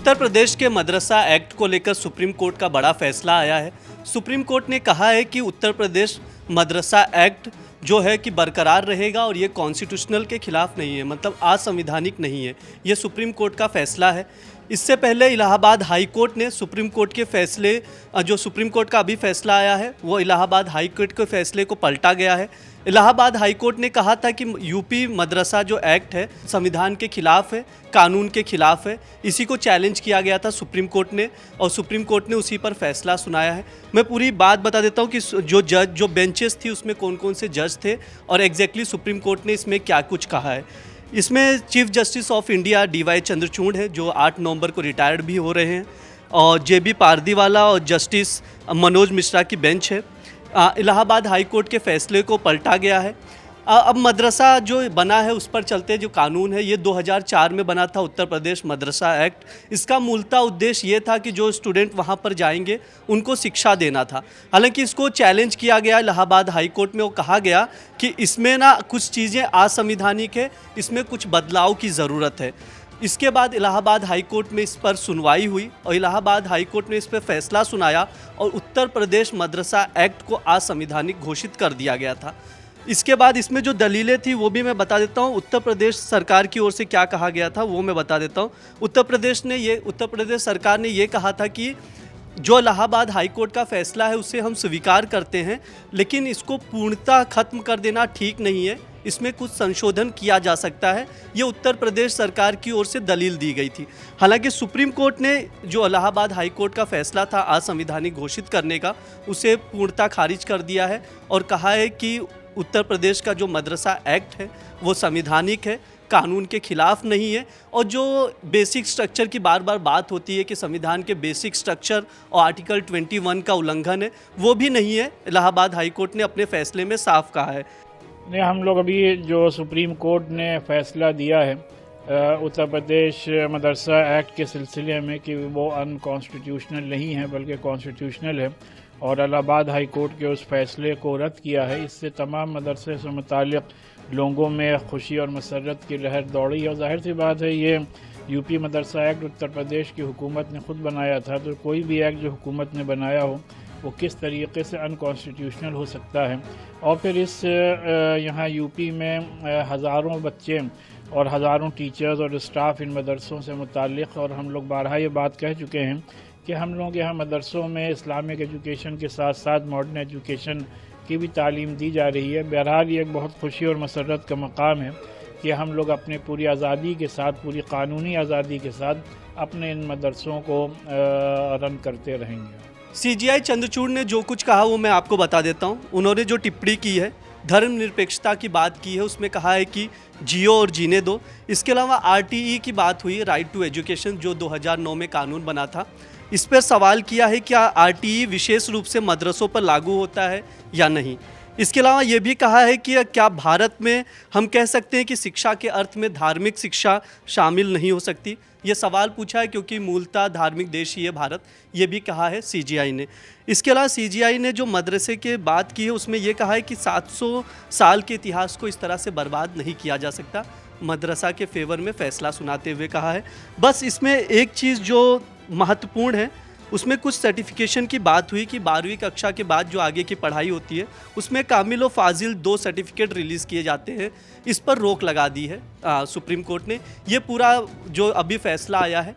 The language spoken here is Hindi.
उत्तर प्रदेश के मदरसा एक्ट को लेकर सुप्रीम कोर्ट का बड़ा फैसला आया है। सुप्रीम कोर्ट ने कहा है कि उत्तर प्रदेश मदरसा एक्ट जो है कि बरकरार रहेगा और ये कॉन्स्टिट्यूशनल के खिलाफ नहीं है, मतलब असंवैधानिक नहीं है। ये सुप्रीम कोर्ट का फैसला है। इससे पहले इलाहाबाद हाई कोर्ट ने सुप्रीम कोर्ट के फैसले, जो सुप्रीम कोर्ट का अभी फैसला आया है वो इलाहाबाद हाई कोर्ट के फैसले को पलटा गया है। इलाहाबाद हाई कोर्ट ने कहा था कि यूपी मदरसा जो एक्ट है संविधान के खिलाफ है, कानून के खिलाफ है। इसी को चैलेंज किया गया था सुप्रीम कोर्ट ने और सुप्रीम कोर्ट ने उसी पर फैसला सुनाया है। मैं पूरी बात बता देता हूँ कि जो बेंचेस थी उसमें कौन कौन से जज थे और एग्जैक्टली सुप्रीम कोर्ट ने इसमें क्या कुछ कहा है। इसमें chief justice of India DY Chandrachud है जो 8 नवंबर को रिटायर्ड भी हो रहे हैं, और JB पारदीवाला और जस्टिस मनोज मिश्रा की बेंच है। इलाहाबाद हाई कोर्ट के फैसले को पलटा गया है। अब मदरसा जो बना है उस पर चलते, जो कानून है ये 2004 में बना था, उत्तर प्रदेश मदरसा एक्ट। इसका मूलतः उद्देश्य ये था कि जो स्टूडेंट वहाँ पर जाएंगे उनको शिक्षा देना था। हालांकि इसको चैलेंज किया गया इलाहाबाद हाई कोर्ट में। वो कहा गया कि इसमें ना कुछ चीज़ें असंवैधानिक है, इसमें कुछ बदलाव की ज़रूरत है। इसके बाद इलाहाबाद हाई कोर्ट में इस पर सुनवाई हुई और इलाहाबाद हाई कोर्ट ने इस पर फैसला सुनाया और उत्तर प्रदेश मदरसा एक्ट को असंवैधानिक घोषित कर दिया गया था। इसके बाद इसमें जो दलीलें थी वो भी मैं बता देता हूँ। उत्तर प्रदेश सरकार की ओर से क्या कहा गया था वो मैं बता देता हूँ। उत्तर प्रदेश सरकार ने ये कहा था कि जो इलाहाबाद हाई कोर्ट का फैसला है उसे हम स्वीकार करते हैं, लेकिन इसको पूर्णतः खत्म कर देना ठीक नहीं है, इसमें कुछ संशोधन किया जा सकता है। ये उत्तर प्रदेश सरकार की ओर से दलील दी गई थी। हालांकि सुप्रीम कोर्ट ने जो इलाहाबाद हाई कोर्ट का फैसला था असंवैधानिक घोषित करने का, उसे पूर्णतः खारिज कर दिया है और कहा है कि उत्तर प्रदेश का जो मदरसा एक्ट है वो संवैधानिक है, कानून के खिलाफ नहीं है। और जो बेसिक स्ट्रक्चर की बार बार बात होती है कि संविधान के बेसिक स्ट्रक्चर और आर्टिकल 21 का उल्लंघन है, वो भी नहीं है। इलाहाबाद हाई कोर्ट ने अपने फैसले में साफ कहा है। नहीं, हम लोग अभी जो सुप्रीम कोर्ट ने फैसला दिया है उत्तर प्रदेश मदरसा एक्ट के सिलसिले में कि वो अनकॉन्स्टिट्यूशनल नहीं है बल्कि कॉन्स्टिट्यूशनल है, और इलाहाबाद हाई कोर्ट के उस फैसले को रद्द किया है। इससे तमाम मदरसे से मुताल्लिक़ लोगों में खुशी और मसरत की लहर दौड़ी। और जाहिर सी बात है ये यूपी मदरसा एक्ट उत्तर प्रदेश की हुकूमत ने ख़ुद बनाया था, तो कोई भी एक्ट जो हुकूमत ने बनाया हो वो किस तरीके से अनकॉन्स्टिट्यूशनल हो सकता है। और फिर इस यहाँ यूपी में हज़ारों बच्चे और हज़ारों टीचर्स और स्टाफ इन मदरसों से मुताल्लिक़, और हम लोग बारहा ये बात कह चुके हैं कि हम लोग यहाँ मदरसों में इस्लामिक एजुकेशन के साथ साथ मॉडर्न एजुकेशन की भी तालीम दी जा रही है। बहरहाल ये एक बहुत खुशी और मसरत का मकाम है कि हम लोग अपने पूरी आज़ादी के साथ, पूरी कानूनी आज़ादी के साथ अपने इन मदरसों को रन करते रहेंगे। CGI चंद्रचूड़ ने जो कुछ कहा वो मैं आपको बता देता हूँ। उन्होंने जो टिप्पणी की है, धर्मनिरपेक्षता की बात की है, उसमें कहा है कि जियो और जीने दो। इसके अलावा RTE की बात हुई, राइट टू एजुकेशन, जो 2009 में कानून बना था। इस पर सवाल किया है क्या RTE विशेष रूप से मदरसों पर लागू होता है या नहीं। इसके अलावा ये भी कहा है कि क्या भारत में हम कह सकते हैं कि शिक्षा के अर्थ में धार्मिक शिक्षा शामिल नहीं हो सकती। ये सवाल पूछा है क्योंकि मूलतः धार्मिक देश ही है भारत, ये भी कहा है CGI ने। इसके अलावा CGI ने जो मदरसे की बात की है उसमें ये कहा है कि 700 साल के इतिहास को इस तरह से बर्बाद नहीं किया जा सकता। मदरसा के फेवर में फ़ैसला सुनाते हुए कहा है। बस इसमें एक चीज़ जो महत्वपूर्ण है, उसमें कुछ सर्टिफिकेशन की बात हुई कि 12वीं कक्षा के बाद जो आगे की पढ़ाई होती है उसमें कामिल और फाजिल 2 सर्टिफिकेट रिलीज़ किए जाते हैं। इस पर रोक लगा दी है सुप्रीम कोर्ट ने। ये पूरा जो अभी फैसला आया है